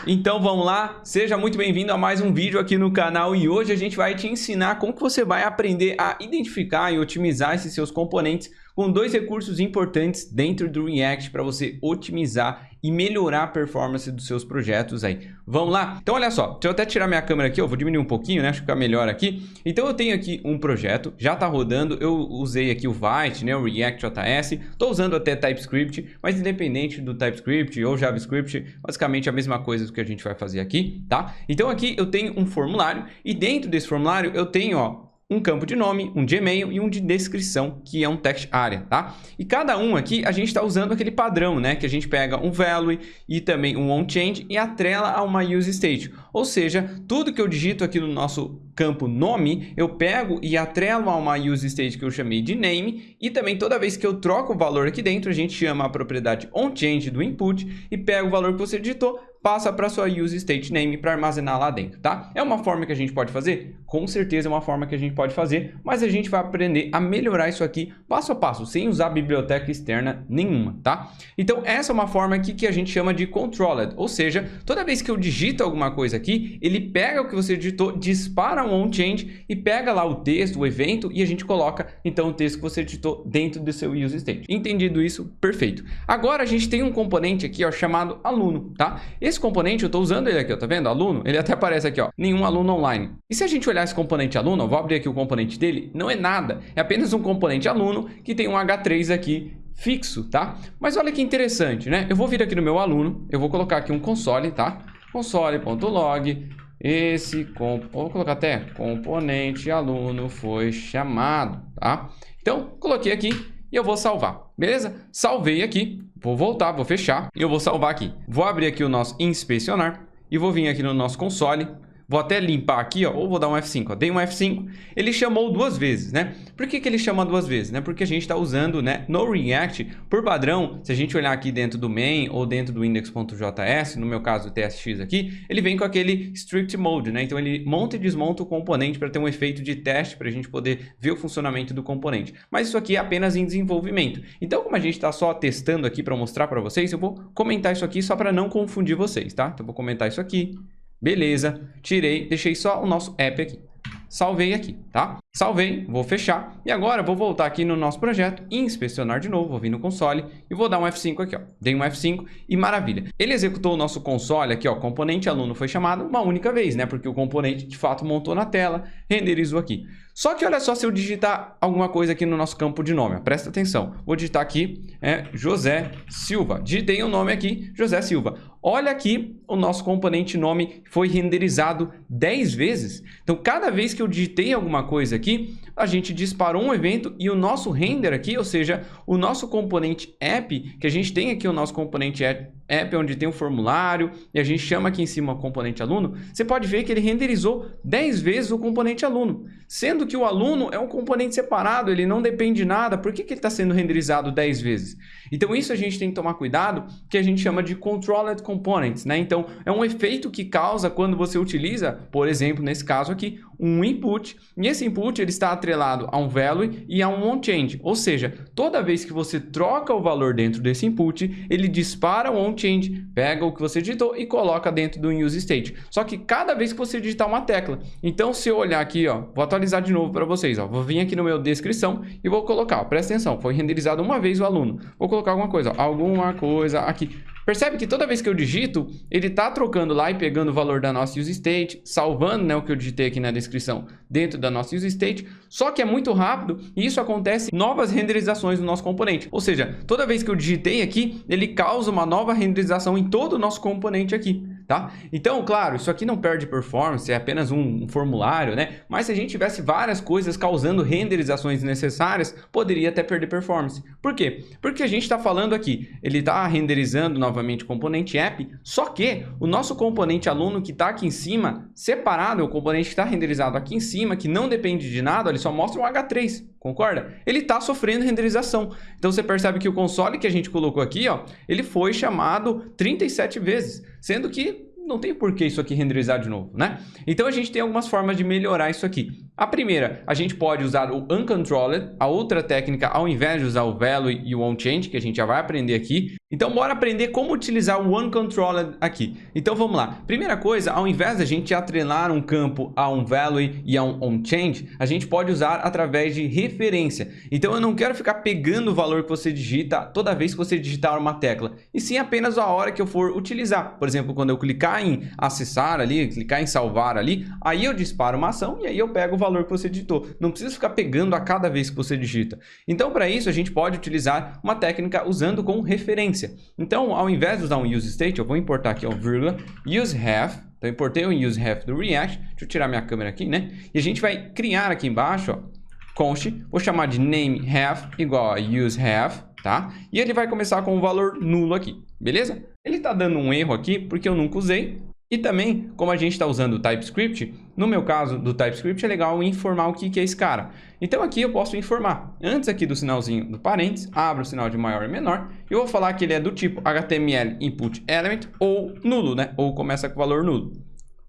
Então vamos lá, seja muito bem-vindo a mais um vídeo aqui no canal e hoje a gente vai te ensinar como que você vai aprender a identificar e otimizar esses seus componentes com dois recursos importantes dentro do React para você otimizar e melhorar a performance dos seus projetos aí. Vamos lá? Então olha só, deixa eu até tirar minha câmera aqui, eu vou diminuir um pouquinho, né? Acho que fica melhor aqui. Então eu tenho aqui um projeto, já está rodando, eu usei aqui o Vite, né? O React.js, estou usando até TypeScript, mas independente do TypeScript ou JavaScript, basicamente a mesma coisa do que a gente vai fazer aqui, tá? Então aqui eu tenho um formulário e dentro desse formulário eu tenho, ó, um campo de nome, um de e-mail e um de descrição, que é um text area, tá? E cada um aqui a gente está usando aquele padrão, né? Que a gente pega um value e também um onChange e atrela a uma useState. Ou seja, tudo que eu digito aqui no nosso campo nome, eu pego e atrelo a uma useState que eu chamei de name e também toda vez que eu troco o valor aqui dentro, a gente chama a propriedade onChange do input e pega o valor que você digitou, passa para sua useStateName para armazenar lá dentro, tá? É uma forma que a gente pode fazer? Com certeza é uma forma que a gente pode fazer, mas a gente vai aprender a melhorar isso aqui passo a passo, sem usar biblioteca externa nenhuma, tá? Então essa é uma forma aqui que a gente chama de controlled, ou seja, toda vez que eu digito alguma coisa aqui, ele pega o que você digitou, dispara um onChange e pega lá o texto, o evento, e a gente coloca então o texto que você digitou dentro do seu useState. Entendido isso? Perfeito. Agora a gente tem um componente aqui, ó, chamado aluno, tá? Esse componente, eu estou usando ele aqui, ó, tá vendo? Aluno, ele até aparece aqui, ó, nenhum aluno online. E se a gente olhar esse componente aluno, eu vou abrir aqui o componente dele, não é nada, é apenas um componente aluno que tem um H3 aqui fixo, tá? Mas olha que interessante, né? Eu vou vir aqui no meu aluno, eu vou colocar aqui um console, tá? Console.log, vou colocar até componente aluno foi chamado, tá? Então, coloquei aqui e eu vou salvar, beleza? Salvei aqui. Vou voltar, vou fechar e eu vou salvar aqui. Vou abrir aqui o nosso inspecionar e vou vir aqui no nosso console. Vou até limpar aqui, ó, ou vou dar um F5, ó. Dei um F5, ele chamou duas vezes, né? Por que que ele chama duas vezes, né? Porque a gente está usando, né, no React, por padrão, se a gente olhar aqui dentro do main ou dentro do index.js, no meu caso o TSX aqui, ele vem com aquele strict mode, né? Então ele monta e desmonta o componente para ter um efeito de teste, para a gente poder ver o funcionamento do componente. Mas isso aqui é apenas em desenvolvimento. Então, como a gente está só testando aqui para mostrar para vocês, eu vou comentar isso aqui só para não confundir vocês, tá? Então eu vou comentar isso aqui. Beleza, tirei, deixei só o nosso app aqui. Salvei aqui, tá? Salvei, vou fechar. E agora vou voltar aqui no nosso projeto e inspecionar de novo. Vou vir no console e vou dar um F5 aqui, ó. Dei um F5 e maravilha. Ele executou o nosso console aqui, ó. Componente aluno foi chamado uma única vez, né? Porque o componente de fato montou na tela, renderizou aqui. Só que olha só se eu digitar alguma coisa aqui no nosso campo de nome. Ó. Presta atenção. Vou digitar aqui José Silva. Digitei o nome aqui, José Silva. Olha aqui, o nosso componente nome foi renderizado 10 vezes. Então, cada vez que eu digitei alguma coisa aqui, a gente disparou um evento e o nosso render aqui, ou seja, o nosso componente app, que a gente tem aqui o nosso componente app, onde tem um formulário, e a gente chama aqui em cima o componente aluno, você pode ver que ele renderizou 10 vezes o componente aluno, sendo que o aluno é um componente separado, ele não depende de nada, por que que ele está sendo renderizado 10 vezes? Então isso a gente tem que tomar cuidado, que a gente chama de Controlled Components, né? Então é um efeito que causa quando você utiliza, por exemplo, nesse caso aqui, um input, e esse input ele está atrelado a um value e a um onChange, ou seja, toda vez que você troca o valor dentro desse input, ele dispara o onChange, pega o que você digitou e coloca dentro do useState. Só que cada vez que você digitar uma tecla, então se eu olhar aqui, ó, vou atualizar de novo para vocês, ó, vou vir aqui no meu descrição e vou colocar, ó, presta atenção, foi renderizado uma vez o aluno, vou colocar alguma coisa aqui. Percebe que toda vez que eu digito, ele está trocando lá e pegando o valor da nossa useState, salvando, né, o que eu digitei aqui na descrição dentro da nossa useState, só que é muito rápido e isso acontece em novas renderizações do nosso componente. Ou seja, toda vez que eu digitei aqui, ele causa uma nova renderização em todo o nosso componente aqui. Tá? Então, claro, isso aqui não perde performance, é apenas um formulário, né? Mas se a gente tivesse várias coisas causando renderizações necessárias, poderia até perder performance. Por quê? Porque a gente está falando aqui, ele está renderizando novamente o componente app, só que o nosso componente aluno que está aqui em cima, separado, é o componente que está renderizado aqui em cima, que não depende de nada, ele só mostra um H3. Concorda? Ele está sofrendo renderização. Então você percebe que o console que a gente colocou aqui, ó, ele foi chamado 37 vezes, sendo que não tem por que isso aqui renderizar de novo, né? Então a gente tem algumas formas de melhorar isso aqui. A primeira, a gente pode usar o uncontrolled, a outra técnica, ao invés de usar o value e o onChange, que a gente já vai aprender aqui. Então, bora aprender como utilizar o uncontrolled aqui. Então, vamos lá. Primeira coisa, ao invés de a gente atrelar um campo a um value e a um onChange, a gente pode usar através de referência. Então, eu não quero ficar pegando o valor que você digita toda vez que você digitar uma tecla, e sim apenas a hora que eu for utilizar. Por exemplo, quando eu clicar em acessar ali, clicar em salvar ali, aí eu disparo uma ação e aí eu pego o valor que você digitou. Não precisa ficar pegando a cada vez que você digita. Então, para isso, a gente pode utilizar uma técnica usando com referência. Então, ao invés de usar um useState, eu vou importar aqui um vírgula, useHave. Então, eu importei o useHave do React. Deixa eu tirar minha câmera aqui, né? E a gente vai criar aqui embaixo, ó, const, vou chamar de nameHave igual a useHave, tá? E ele vai começar com um valor nulo aqui, beleza? Ele está dando um erro aqui porque eu nunca usei. E também, como a gente está usando o TypeScript, no meu caso do TypeScript é legal informar o que é esse cara. Então aqui eu posso informar. Antes aqui do sinalzinho do parênteses, abro o sinal de maior e menor. E eu vou falar que ele é do tipo HTML input element ou nulo, né? Ou começa com valor nulo.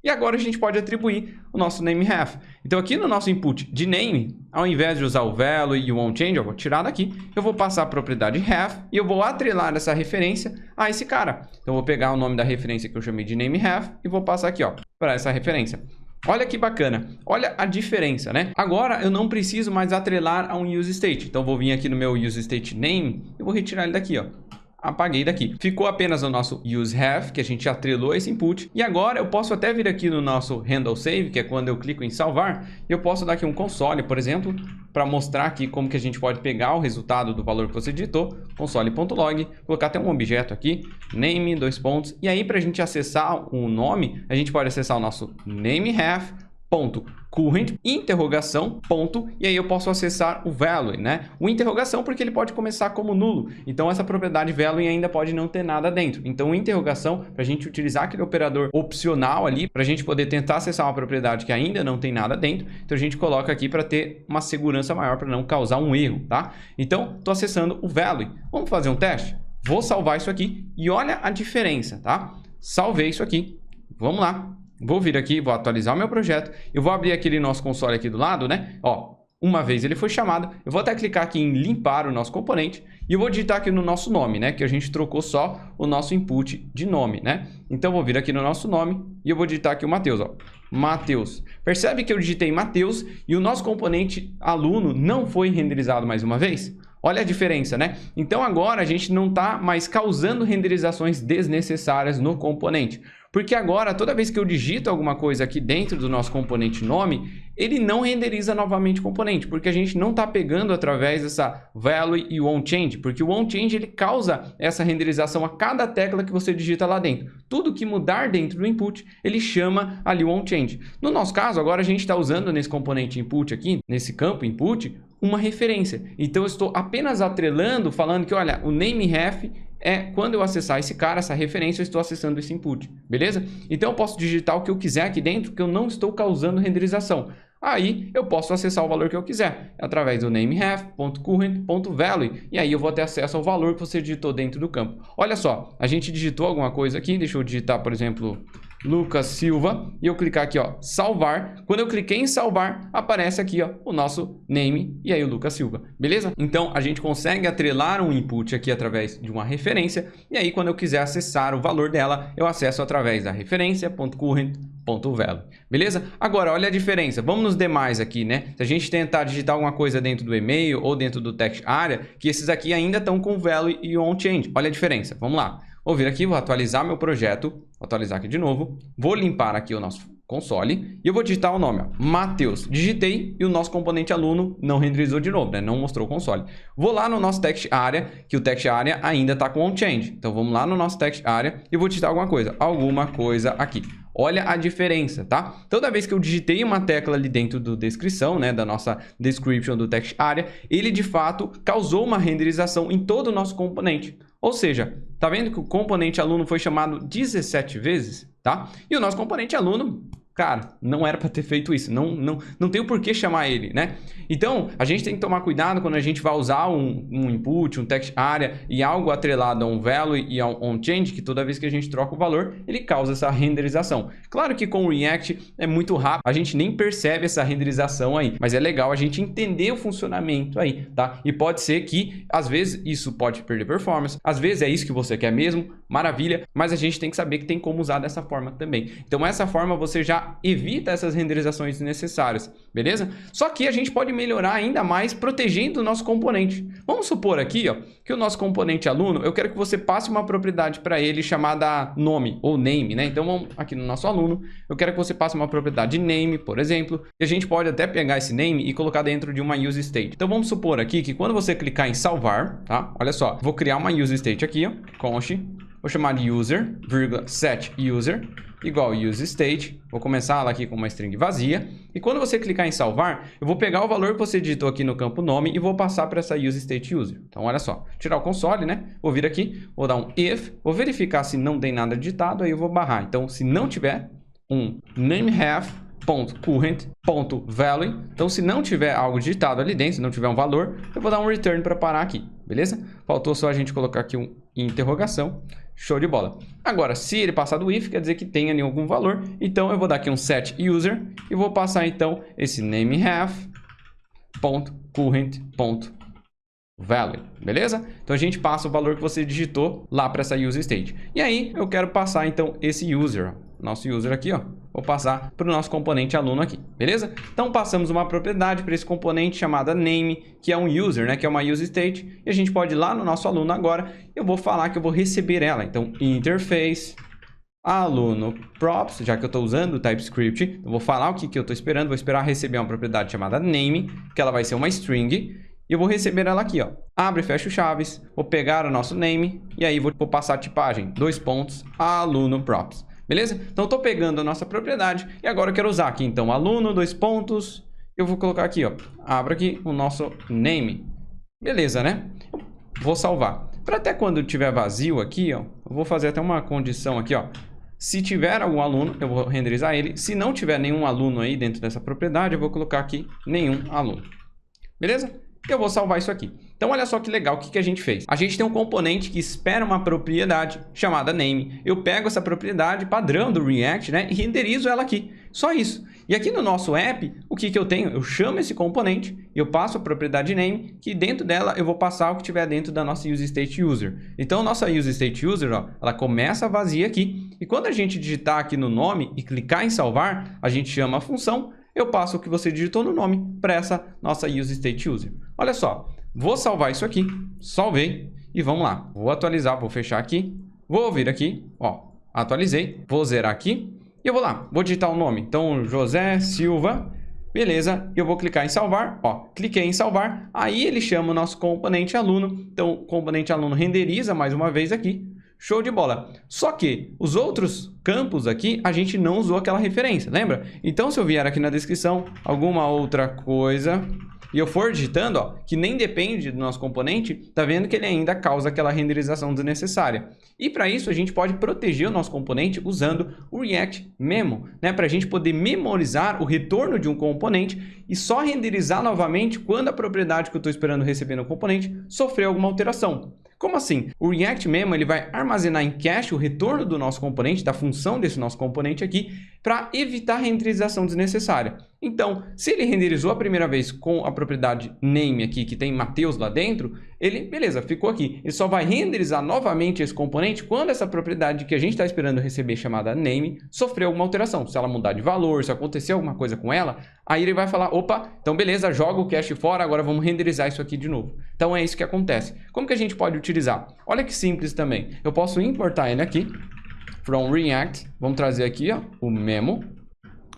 E agora a gente pode atribuir o nosso nameHave. Então aqui no nosso input de name, ao invés de usar o value e o onChange, eu vou tirar daqui, eu vou passar a propriedade have e eu vou atrelar essa referência a esse cara. Então eu vou pegar o nome da referência que eu chamei de nameHave e vou passar aqui, ó, para essa referência. Olha que bacana, olha a diferença, né? Agora eu não preciso mais atrelar a um useState. Então vou vir aqui no meu useState name e vou retirar ele daqui, ó. Apaguei daqui. Ficou apenas o nosso useHave, que a gente atrelou esse input. E agora eu posso até vir aqui no nosso handle save, que é quando eu clico em salvar. E eu posso dar aqui um console, por exemplo, para mostrar aqui como que a gente pode pegar o resultado do valor que você digitou. Console.log, colocar até um objeto aqui, name, dois pontos. E aí para a gente acessar o nome, a gente pode acessar o nosso nameHave, ponto, current, interrogação, ponto, e aí eu posso acessar o value, né? O interrogação porque ele pode começar como nulo, então essa propriedade value ainda pode não ter nada dentro. Então, interrogação, para a gente utilizar aquele operador opcional ali, para a gente poder tentar acessar uma propriedade que ainda não tem nada dentro, então a gente coloca aqui para ter uma segurança maior, para não causar um erro, tá? Então, estou acessando o value. Vamos fazer um teste? Vou salvar isso aqui e olha a diferença, tá? Salvei isso aqui, vamos lá. Vou vir aqui, vou atualizar o meu projeto. Eu vou abrir aquele nosso console aqui do lado, né? Ó, uma vez ele foi chamado. Eu vou até clicar aqui em limpar o nosso componente. E eu vou digitar aqui no nosso nome, né? Que a gente trocou só o nosso input de nome, né? Então, eu vou vir aqui no nosso nome e eu vou digitar aqui o Matheus, ó. Matheus. Percebe que eu digitei Matheus e o nosso componente aluno não foi renderizado mais uma vez? Olha a diferença, né? Então, agora a gente não está mais causando renderizações desnecessárias no componente. Porque agora, toda vez que eu digito alguma coisa aqui dentro do nosso componente nome, ele não renderiza novamente o componente, porque a gente não está pegando através dessa value e o onChange, porque o onChange ele causa essa renderização a cada tecla que você digita lá dentro. Tudo que mudar dentro do input, ele chama ali o onChange. No nosso caso, agora a gente está usando nesse componente input aqui, nesse campo input, uma referência. Então, eu estou apenas atrelando, falando que, olha, o nameHave é quando eu acessar esse cara, essa referência, eu estou acessando esse input, beleza? Então, eu posso digitar o que eu quiser aqui dentro, que eu não estou causando renderização. Aí, eu posso acessar o valor que eu quiser, através do nameHave.current.value, e aí eu vou ter acesso ao valor que você digitou dentro do campo. Olha só, a gente digitou alguma coisa aqui, deixa eu digitar, por exemplo, Lucas Silva, e eu clicar aqui, ó, salvar. Quando eu cliquei em salvar, aparece aqui, ó, o nosso name e aí o Lucas Silva, beleza? Então, a gente consegue atrelar um input aqui através de uma referência, e aí quando eu quiser acessar o valor dela, eu acesso através da referência.current.value, beleza? Agora, olha a diferença. Vamos nos demais aqui, né? Se a gente tentar digitar alguma coisa dentro do e-mail ou dentro do text area, que esses aqui ainda estão com value e onChange. Olha a diferença. Vamos lá. Vou vir aqui, vou atualizar meu projeto, vou atualizar aqui de novo, vou limpar aqui o nosso console e eu vou digitar o nome, ó, Matheus. Digitei e o nosso componente aluno não renderizou de novo, né? Não mostrou o console. Vou lá no nosso text area, que o text area ainda está com onChange. Então vamos lá no nosso text area e vou digitar alguma coisa aqui. Olha a diferença, tá? Toda vez que eu digitei uma tecla ali dentro do descrição, né, da nossa description do text area, ele de fato causou uma renderização em todo o nosso componente. Ou seja, tá vendo que o componente aluno foi chamado 17 vezes, tá? E o nosso componente aluno Cara, não era para ter feito isso, não tem o porquê chamar ele, né? Então, a gente tem que tomar cuidado quando a gente vai usar um input, um text area e algo atrelado a um value e a um onChange, que toda vez que a gente troca o valor, ele causa essa renderização. Claro que com o React é muito rápido, a gente nem percebe essa renderização aí, mas é legal a gente entender o funcionamento aí, tá? E pode ser que, às vezes, isso pode perder performance, às vezes é isso que você quer mesmo, maravilha, mas a gente tem que saber que tem como usar dessa forma também. Então, essa forma você já evita essas renderizações desnecessárias, beleza? Só que a gente pode melhorar ainda mais protegendo o nosso componente. Vamos supor aqui, ó, que o nosso componente aluno, eu quero que você passe uma propriedade para ele chamada nome ou name, né? Então, vamos aqui no nosso aluno, eu quero que você passe uma propriedade name, por exemplo, e a gente pode até pegar esse name e colocar dentro de uma use state. Então, vamos supor aqui que quando você clicar em salvar, tá? Olha só, vou criar uma use state aqui, ó, const, vou chamar de user, set user, igual use state, vou começar ela aqui com uma string vazia, e quando você clicar em salvar, eu vou pegar o valor que você digitou aqui no campo nome e vou passar para essa use state user. Então, olha só, tirar o console, né? Vou vir aqui, vou dar um if, vou verificar se não tem nada digitado, aí eu vou barrar. Então, se não tiver um nameHalf.current.value, então se não tiver algo digitado ali dentro, se não tiver um valor, eu vou dar um return para parar aqui, beleza? Faltou só a gente colocar aqui um interrogação. Show de bola. Agora, se ele passar do if, quer dizer que tem ali algum valor. Então, eu vou dar aqui um set user e vou passar, então, esse nameHalf.current.value. Beleza? Então, a gente passa o valor que você digitou lá para essa use state. E aí, eu quero passar, então, esse user, nosso user aqui, ó. Vou passar para o nosso componente aluno aqui, beleza? Então, passamos uma propriedade para esse componente chamada name, que é um user, né? Que é uma use state. E a gente pode ir lá no nosso aluno agora. Eu vou falar que eu vou receber ela. Então, interface aluno props, já que eu estou usando o TypeScript, eu vou falar o que eu estou esperando. Vou esperar receber uma propriedade chamada name, que ela vai ser uma string. E eu vou receber ela aqui, ó. Abre e fecha chaves. Vou pegar o nosso name e aí vou passar a tipagem, aluno props. Beleza? Então, eu estou pegando a nossa propriedade e agora eu quero usar aqui, então, aluno, eu vou colocar aqui, ó, abra aqui o nosso name. Beleza, né? Vou salvar. Para até quando tiver vazio aqui, ó, eu vou fazer até uma condição aqui, ó. Se tiver algum aluno, eu vou renderizar ele. Se não tiver nenhum aluno aí dentro dessa propriedade, eu vou colocar aqui nenhum aluno. Beleza? Eu vou salvar isso aqui. Então, olha só que legal o que a gente fez. A gente tem um componente que espera uma propriedade chamada name. Eu pego essa propriedade padrão do React, né, e renderizo ela aqui. Só isso. E aqui no nosso app, o que eu tenho? Eu chamo esse componente, eu passo a propriedade name, que dentro dela eu vou passar o que tiver dentro da nossa use state user. Então, nossa use state user, ó, ela começa vazia aqui. E quando a gente digitar aqui no nome e clicar em salvar, a gente chama a função. Eu passo o que você digitou no nome para essa nossa use state user. Olha só, vou salvar isso aqui, salvei e vamos lá. Vou atualizar, vou fechar aqui, vou vir aqui, ó, atualizei, vou zerar aqui e eu vou lá, vou digitar o nome. Então, José Silva, beleza, eu vou clicar em salvar, ó, cliquei em salvar, aí ele chama o nosso componente aluno. Então, o componente aluno renderiza mais uma vez aqui. Show de bola. Só que os outros campos aqui, a gente não usou aquela referência, lembra? Então, se eu vier aqui na descrição, alguma outra coisa, e eu for digitando, ó, que nem depende do nosso componente, tá vendo que ele ainda causa aquela renderização desnecessária. E para isso, a gente pode proteger o nosso componente usando o React Memo, né? Para a gente poder memorizar o retorno de um componente e só renderizar novamente quando a propriedade que eu estou esperando receber no componente sofreu alguma alteração. Como assim? O React Memo ele vai armazenar em cache o retorno do nosso componente, da função desse nosso componente aqui, para evitar renderização desnecessária. Então, se ele renderizou a primeira vez com a propriedade name aqui, que tem Mateus lá dentro, ele, beleza, ficou aqui. Ele só vai renderizar novamente esse componente quando essa propriedade que a gente está esperando receber, chamada name, sofreu alguma alteração. Se ela mudar de valor, se acontecer alguma coisa com ela, aí ele vai falar, opa, então beleza, joga o cache fora, agora vamos renderizar isso aqui de novo. Então é isso que acontece. Como que a gente pode utilizar? Olha que simples também. Eu posso importar ele aqui, from React, vamos trazer aqui, ó, o memo.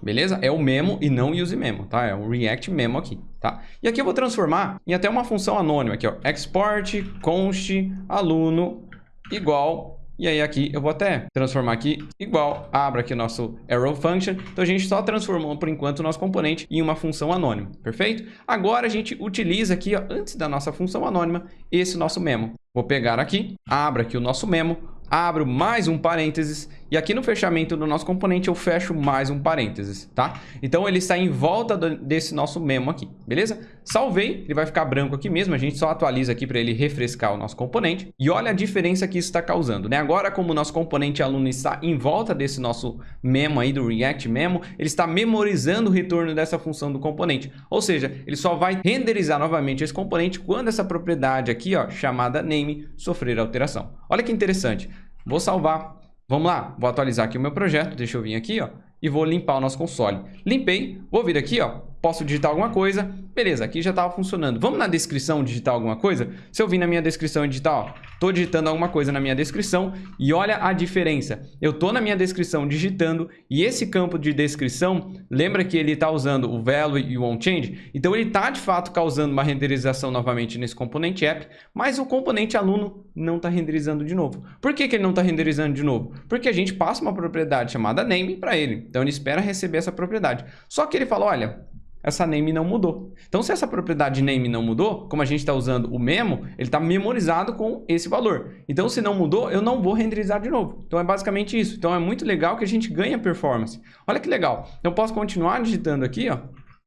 Beleza? É o memo e não use memo, tá? É o React Memo aqui, tá? E aqui eu vou transformar em até uma função anônima aqui, ó. Export const aluno igual. E aí aqui eu vou até transformar aqui igual. Abra aqui o nosso arrow function. Então a gente só transformou por enquanto o nosso componente em uma função anônima, perfeito? Agora a gente utiliza aqui, ó, antes da nossa função anônima, esse nosso memo. Vou pegar aqui, abra aqui o nosso memo. Abro mais um parênteses E aqui no fechamento do nosso componente eu fecho mais um parênteses, tá? Então ele está em volta desse nosso memo aqui, beleza? Salvei, ele vai ficar branco aqui mesmo, a gente só atualiza aqui para ele refrescar o nosso componente. E olha a diferença que isso está causando, né? Agora, como o nosso componente aluno está em volta desse nosso memo aí do React Memo, ele está memorizando o retorno dessa função do componente. Ou seja, ele só vai renderizar novamente esse componente quando essa propriedade aqui, ó, chamada name, sofrer alteração. Olha que interessante. Vou salvar. Vamos lá, vou atualizar aqui o meu projeto, deixa eu vir aqui, ó, e vou limpar o nosso console. Limpei, vou vir aqui, ó, posso digitar alguma coisa, beleza, aqui já estava funcionando. Vamos na descrição digitar alguma coisa? Se eu vir na minha descrição e digitar, ó, tô digitando alguma coisa na minha descrição e olha a diferença. Eu tô na minha descrição digitando e esse campo de descrição, lembra que ele está usando o value e o onChange? Então ele está de fato causando uma renderização novamente nesse componente app, mas o componente aluno não está renderizando de novo. Por que ele não está renderizando de novo? Porque a gente passa uma propriedade chamada name para ele. Então ele espera receber essa propriedade. Só que ele fala, olha, essa name não mudou. Então, se essa propriedade name não mudou, como a gente está usando o memo, ele está memorizado com esse valor. Então, se não mudou, eu não vou renderizar de novo. Então, é basicamente isso. Então, é muito legal que a gente ganha performance. Olha que legal. Então, eu posso continuar digitando aqui, ó,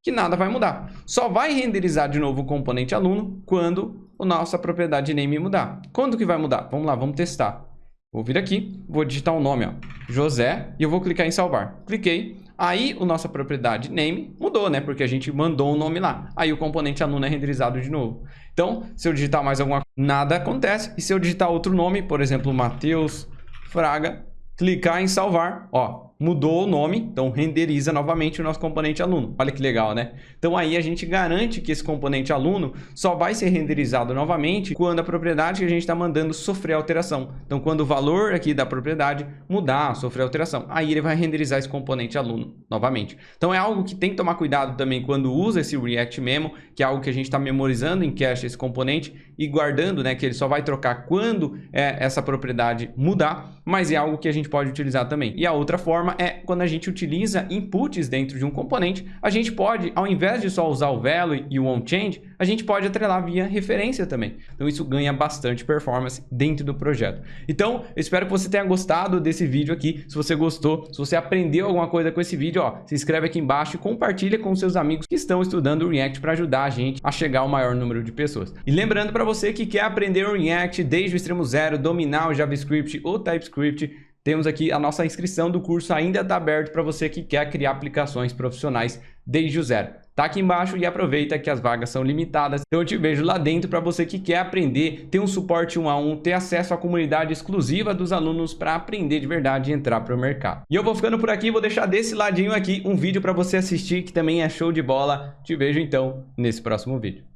que nada vai mudar. Só vai renderizar de novo o componente aluno quando a nossa propriedade name mudar. Quando que vai mudar? Vamos lá, vamos testar. Vou vir aqui, vou digitar um nome, ó, José, e eu vou clicar em salvar. Cliquei. Aí, a nossa propriedade name mudou, né? Porque a gente mandou um nome lá. Aí, o componente aluno é renderizado de novo. Então, se eu digitar mais alguma coisa, nada acontece. E se eu digitar outro nome, por exemplo, Matheus Fraga, clicar em salvar, ó, mudou o nome, então renderiza novamente o nosso componente aluno. Olha que legal, né? Então aí a gente garante que esse componente aluno só vai ser renderizado novamente quando a propriedade que a gente está mandando sofrer alteração. Então quando o valor aqui da propriedade mudar, sofrer alteração, aí ele vai renderizar esse componente aluno novamente. Então é algo que tem que tomar cuidado também quando usa esse React Memo, que é algo que a gente está memorizando em cache esse componente e guardando, né, que ele só vai trocar quando essa propriedade mudar, mas é algo que a gente pode utilizar também. E a outra forma é quando a gente utiliza inputs dentro de um componente, a gente pode, ao invés de só usar o value e o onChange, a gente pode atrelar via referência também. Então isso ganha bastante performance dentro do projeto. Então, eu espero que você tenha gostado desse vídeo aqui. Se você gostou, se você aprendeu alguma coisa com esse vídeo, ó, se inscreve aqui embaixo e compartilha com seus amigos que estão estudando o React para ajudar a gente a chegar ao maior número de pessoas. E lembrando para você que quer aprender o React desde o extremo zero, dominar o JavaScript ou TypeScript, temos aqui a nossa inscrição do curso, ainda está aberto para você que quer criar aplicações profissionais desde o zero. Tá aqui embaixo e aproveita que as vagas são limitadas. Então eu te vejo lá dentro para você que quer aprender, ter um suporte 1 a 1, ter acesso à comunidade exclusiva dos alunos para aprender de verdade e entrar para o mercado. E eu vou ficando por aqui, vou deixar desse ladinho aqui um vídeo para você assistir que também é show de bola. Te vejo então nesse próximo vídeo.